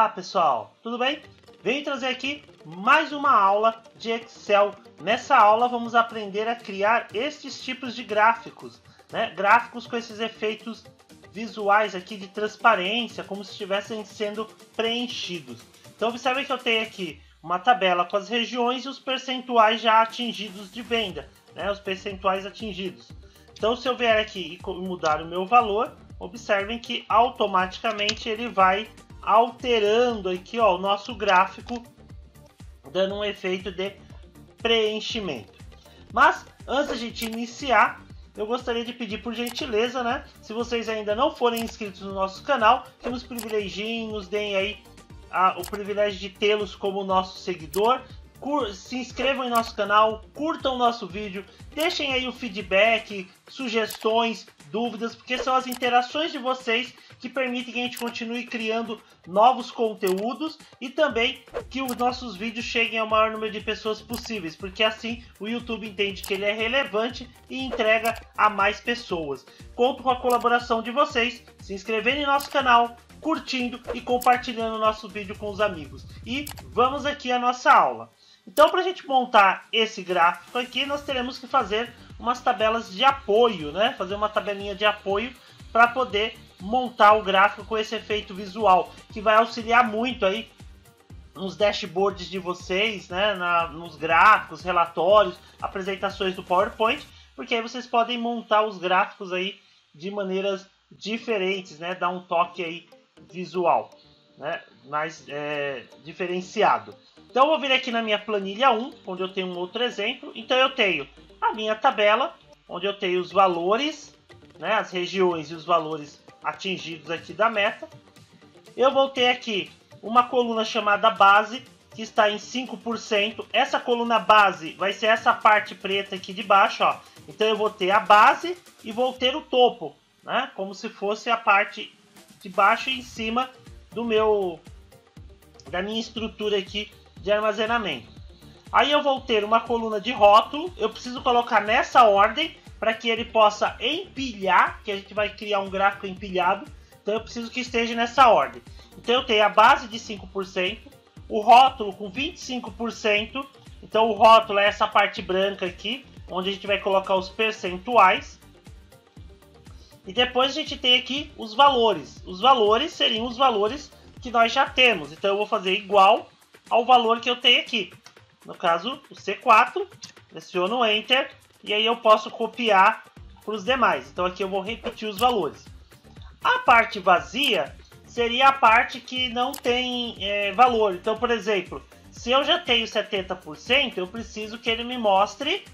Olá pessoal, tudo bem? Venho trazer aqui mais uma aula de Excel. Nessa aula vamos aprender a criar estes tipos de gráficos, né? Gráficos com esses efeitos visuais aqui de transparência, como se estivessem sendo preenchidos. Então observe que eu tenho aqui uma tabela com as regiões e os percentuais já atingidos de venda, né? Os percentuais atingidos. Então se eu vier aqui e mudar o meu valor, observem que automaticamente ele vai alterando aqui, ó, o nosso gráfico, dando um efeito de preenchimento. Mas antes da gente iniciar, eu gostaria de pedir por gentileza, né, se vocês ainda não forem inscritos no nosso canal, que nos privilegiem, nos deem aí o privilégio de tê-los como nosso seguidor. Se inscrevam em nosso canal, curtam o nosso vídeo, deixem aí o feedback, sugestões, dúvidas, porque são as interações de vocês que permitem que a gente continue criando novos conteúdos e também que os nossos vídeos cheguem ao maior número de pessoas possíveis, porque assim o YouTube entende que ele é relevante e entrega a mais pessoas. Conto com a colaboração de vocês, se inscrevendo em nosso canal, curtindo e compartilhando o nosso vídeo com os amigos. E vamos aqui à nossa aula. Então, para a gente montar esse gráfico aqui, nós teremos que fazer umas tabelas de apoio, né? Fazer uma tabelinha de apoio para poder montar o gráfico com esse efeito visual, que vai auxiliar muito aí nos dashboards de vocês, né? Nos gráficos, relatórios, apresentações do PowerPoint, porque aí vocês podem montar os gráficos aí de maneiras diferentes, né? Dar um toque aí visual, né? Mais diferenciado. Então eu vou vir aqui na minha planilha 1, onde eu tenho um outro exemplo. Então eu tenho a minha tabela, onde eu tenho os valores, né, as regiões e os valores atingidos aqui da meta. Eu vou ter aqui uma coluna chamada base, que está em 5%. Essa coluna base vai ser essa parte preta aqui de baixo, ó. Então eu vou ter a base e vou ter o topo, né, como se fosse a parte de baixo e em cima da minha estrutura aqui de armazenamento. Aí eu vou ter uma coluna de rótulo, eu preciso colocar nessa ordem para que ele possa empilhar, que a gente vai criar um gráfico empilhado, então eu preciso que esteja nessa ordem. Então eu tenho a base de 5%, o rótulo com 25%, então o rótulo é essa parte branca aqui, onde a gente vai colocar os percentuais. E depois a gente tem aqui os valores. Os valores seriam os valores que nós já temos, então eu vou fazer igual ao valor que eu tenho aqui. No caso, o C4, pressiono o Enter e aí eu posso copiar para os demais. Então aqui eu vou repetir os valores. A parte vazia seria a parte que não tem valor. Então, por exemplo, se eu já tenho 70%, eu preciso que ele me mostre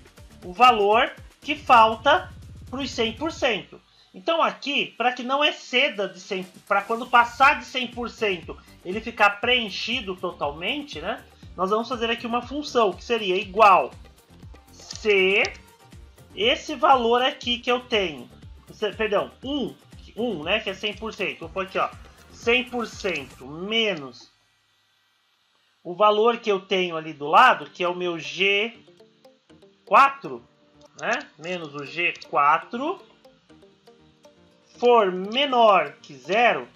o valor que falta para os 100%. Então aqui, para que não exceda de 100%, para quando passar de 100% ele ficar preenchido totalmente, né? Nós vamos fazer aqui uma função que seria igual se esse valor aqui que eu tenho, perdão, 1, né, que é 100%, vou pôr aqui, ó, 100% menos o valor que eu tenho ali do lado, que é o meu G4, né, menos o G4, for menor que 0,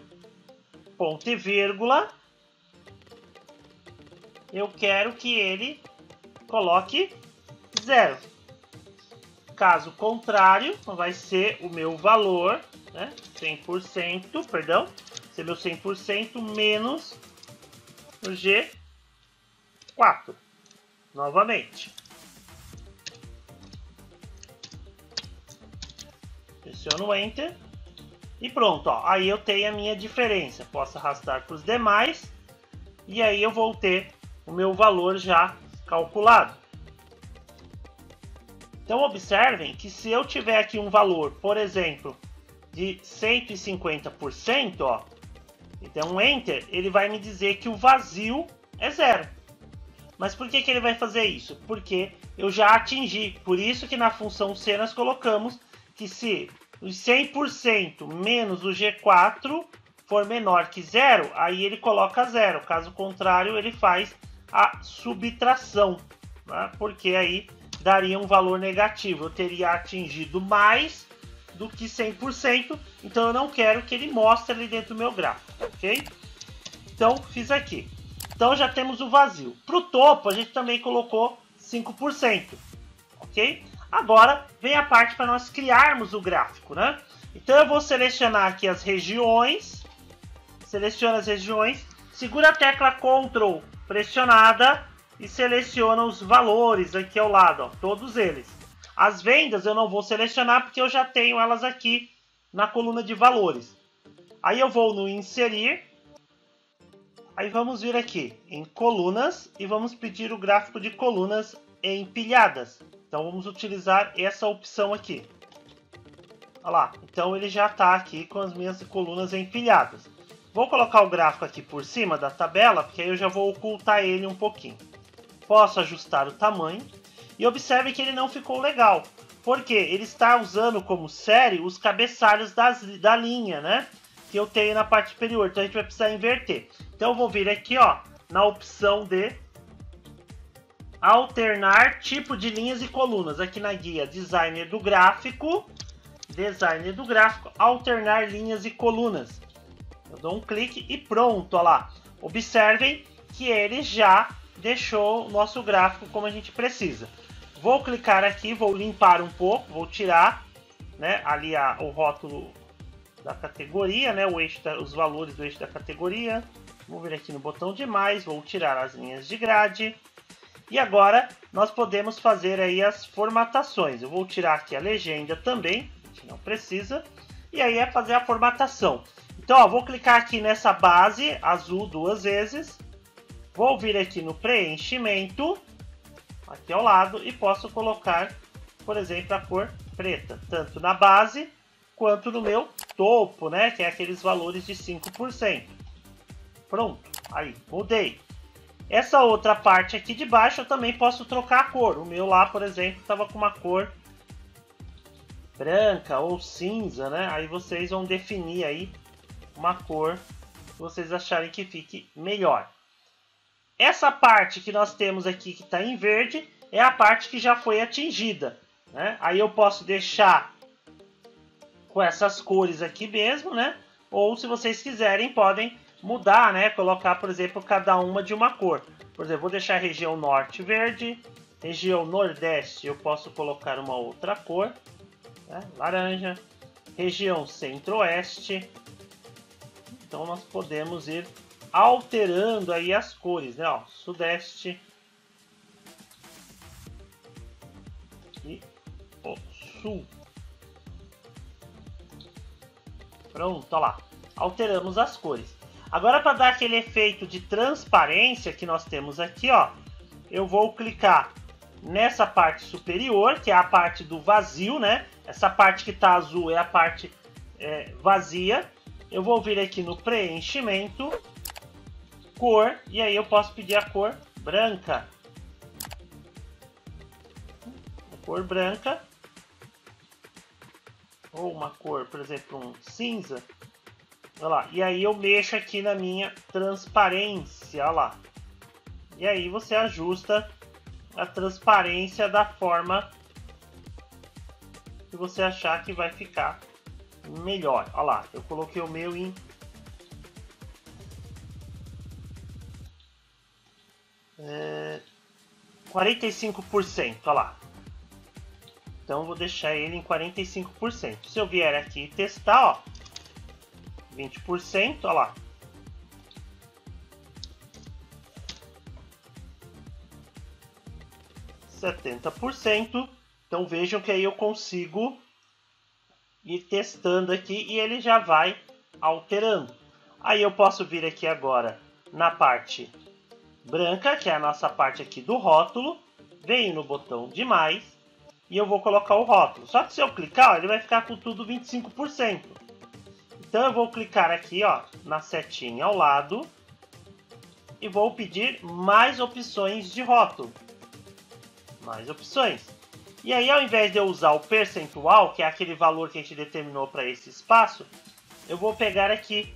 ponto e vírgula, eu quero que ele coloque 0. Caso contrário, vai ser o meu valor, né, 100%, perdão, ser meu 100% menos o G4. Novamente. Pressiono o Enter. E pronto, ó, aí eu tenho a minha diferença. Posso arrastar para os demais. E aí eu vou ter o meu valor já calculado. Então observem que se eu tiver aqui um valor, por exemplo, de 150%, ó, então Enter, ele vai me dizer que o vazio é 0. Mas por que ele vai fazer isso? Porque eu já atingi. Por isso que na função C nós colocamos que se os 100% menos o G4 for menor que 0, aí ele coloca 0. Caso contrário, ele faz a subtração, né? Porque aí daria um valor negativo. Eu teria atingido mais do que 100%, então eu não quero que ele mostre ali dentro do meu gráfico, ok? Então, fiz aqui. Então, já temos o vazio. Para o topo, a gente também colocou 5%. Ok? Agora, vem a parte para nós criarmos o gráfico, né? Então, eu vou selecionar aqui as regiões. Seleciono as regiões. Segura a tecla Ctrl pressionada e seleciona os valores aqui ao lado, ó, todos eles. As vendas eu não vou selecionar porque eu já tenho elas aqui na coluna de valores. Aí eu vou no inserir, aí vamos vir aqui em colunas e vamos pedir o gráfico de colunas empilhadas. Então vamos utilizar essa opção aqui. Olha lá, então ele já está aqui com as minhas colunas empilhadas. Vou colocar o gráfico aqui por cima da tabela, porque aí eu já vou ocultar ele um pouquinho. Posso ajustar o tamanho. E observe que ele não ficou legal. Porque ele está usando como série os cabeçalhos da linha, né? Que eu tenho na parte superior. Então a gente vai precisar inverter. Então eu vou vir aqui, ó, na opção de alternar tipo de linhas e colunas. Aqui na guia Designer do Gráfico. Designer do Gráfico, alternar linhas e colunas. Eu dou um clique e pronto, olha lá. Observem que ele já deixou o nosso gráfico como a gente precisa. Vou clicar aqui, vou limpar um pouco, vou tirar, né, ali o rótulo da categoria, né, o eixo os valores do eixo da categoria. Vou vir aqui no botão de mais, vou tirar as linhas de grade. E agora nós podemos fazer aí as formatações. Eu vou tirar aqui a legenda também, a gente não precisa. E aí é fazer a formatação. Então, ó, vou clicar aqui nessa base azul duas vezes. Vou vir aqui no preenchimento, aqui ao lado, e posso colocar, por exemplo, a cor preta, tanto na base quanto no meu topo, né, que é aqueles valores de 5%. Pronto, aí, mudei. Essa outra parte aqui de baixo eu também posso trocar a cor. O meu lá, por exemplo, estava com uma cor branca ou cinza, né? Aí vocês vão definir aí uma cor que vocês acharem que fique melhor. Essa parte que nós temos aqui que está em verde é a parte que já foi atingida, né? Aí eu posso deixar com essas cores aqui mesmo, né? Ou se vocês quiserem podem mudar, né? Colocar, por exemplo, cada uma de uma cor. Por exemplo, vou deixar a região norte verde, região nordeste eu posso colocar uma outra cor, né? Laranja, região centro-oeste. Então nós podemos ir alterando aí as cores, né? Ó, sudeste e o sul. Pronto, ó lá. Alteramos as cores. Agora, para dar aquele efeito de transparência que nós temos aqui, ó, eu vou clicar nessa parte superior, que é a parte do vazio, né? Essa parte que está azul é a parte vazia. Eu vou vir aqui no preenchimento, cor, e aí eu posso pedir a cor branca. A cor branca. Ou uma cor, por exemplo, um cinza. Olha lá. E aí eu mexo aqui na minha transparência, olha lá. E aí você ajusta a transparência da forma que você achar que vai ficar melhor. Olha lá, eu coloquei o meu em 45%, olha lá. Então vou deixar ele em 45%. Se eu vier aqui testar, ó, 20%, olha lá. 70%. Então vejam que aí eu consigo ir testando aqui e ele já vai alterando. Aí eu posso vir aqui agora na parte branca, que é a nossa parte aqui do rótulo. Venho no botão de mais e eu vou colocar o rótulo. Só que se eu clicar, ó, ele vai ficar com tudo 25%. Então eu vou clicar aqui, ó, na setinha ao lado e vou pedir mais opções de rótulo. Mais opções. E aí, ao invés de eu usar o percentual, que é aquele valor que a gente determinou para esse espaço, eu vou pegar aqui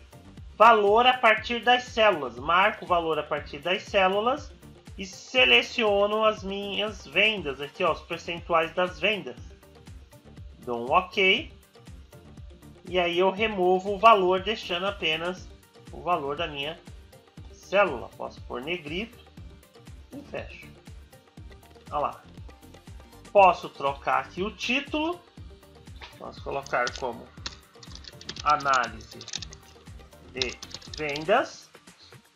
valor a partir das células. Marco o valor a partir das células e seleciono as minhas vendas aqui, ó, os percentuais das vendas. Dou um OK. E aí eu removo o valor, deixando apenas o valor da minha célula, posso pôr negrito e fecho. Olha lá. Posso trocar aqui o título, posso colocar como análise de vendas,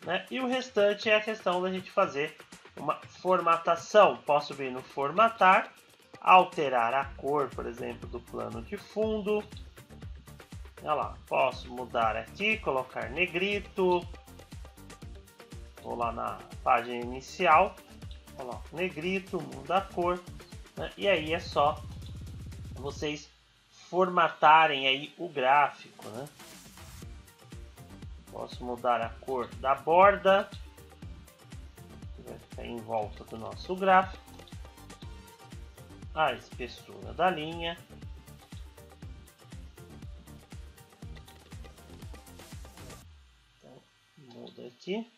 né? E o restante é a questão da gente fazer uma formatação. Posso vir no formatar, alterar a cor, por exemplo, do plano de fundo. Olha lá, posso mudar aqui, colocar negrito. Vou lá na página inicial, coloco negrito, muda a cor, né? E aí é só vocês formatarem aí o gráfico, né? Posso mudar a cor da borda, que vai ficar em volta do nosso gráfico, a espessura da linha, então muda aqui,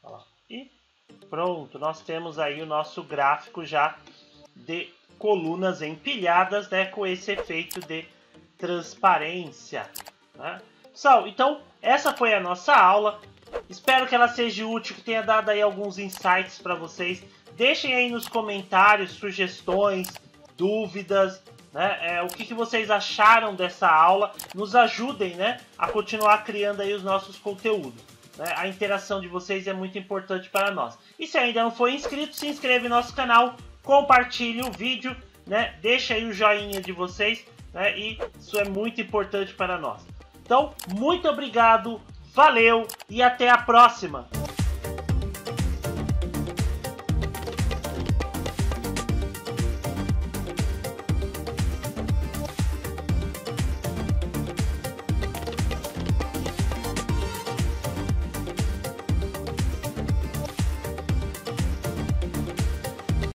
olha lá. E pronto, nós temos aí o nosso gráfico já de colunas empilhadas, né, com esse efeito de transparência, né? Pessoal, então essa foi a nossa aula. Espero que ela seja útil, que tenha dado aí alguns insights para vocês. Deixem aí nos comentários sugestões, dúvidas, né? O que vocês acharam dessa aula. Nos ajudem, né, a continuar criando aí os nossos conteúdos. Né? A interação de vocês é muito importante para nós. E se ainda não for inscrito, se inscreve no nosso canal, compartilhe o vídeo, né? Deixa aí o joinha de vocês, né? E isso é muito importante para nós. Então, muito obrigado, valeu e até a próxima!